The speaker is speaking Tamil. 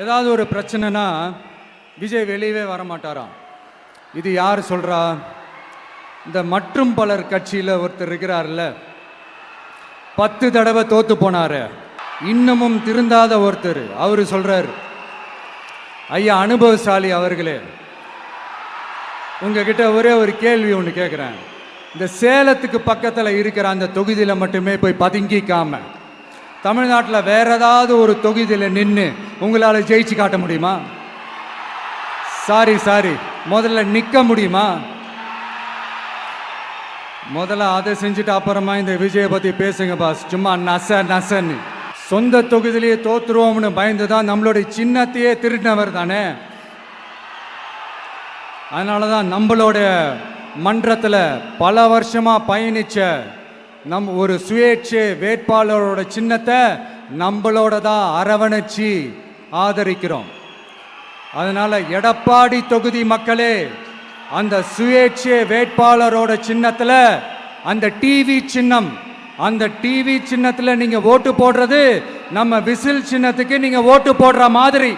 ஏதாவது ஒரு பிரச்சனைனா விஜய் வெளியவே வர மாட்டாராம். இது யார் சொல்றா? இந்த மற்றும் பலர் கட்சியில் ஒருத்தர் இருக்கிறார்ல, 10 தடவை தோத்து போனாரு, இன்னமும் திருந்தாத ஒருத்தர். அவரு சொல்றார், ஐயா அனுபவசாலி அவர்களே, உங்ககிட்ட ஒரே ஒரு கேள்வி ஒன்று கேட்குறேன். இந்த சேலத்துக்கு பக்கத்தில் இருக்கிற அந்த தொகுதியில் மட்டுமே போய் பதுங்கிக்காம தமிழ்நாட்டில் வேற ஏதாவது ஒரு தொகுதியில் நின்று உங்களால் ஜெயிச்சு காட்ட முடியுமா? சாரி, முதல்ல நிற்க முடியுமா? முதல்ல அதை செஞ்சுட்டு அப்புறமா இந்த விஜயை பற்றி பேசுங்க பாஸ். சும்மா நசன்னு சொந்த தொகுதியிலேயே தோத்துருவோம்னு பயந்து தான் நம்மளுடைய சின்னத்தையே திருடினவர் தானே. அதனால தான் நம்மளோட மன்றத்தில் பல வருஷமாக பயணிச்ச ஒரு சுயேட்சை வேட்பாளரோட சின்னத்தை நம்மளோட தான் அரவணைச்சி ஆதரிக்கிறோம். அதனால எடப்பாடி தொகுதி மக்களே, அந்த சுயேட்சை வேட்பாளரோட சின்னத்தில் அந்த டிவி சின்னம், அந்த டிவி சின்னத்தில் நீங்க ஓட்டு போடுறது நம்ம விசில் சின்னத்துக்கு நீங்க ஓட்டு போடுற மாதிரி.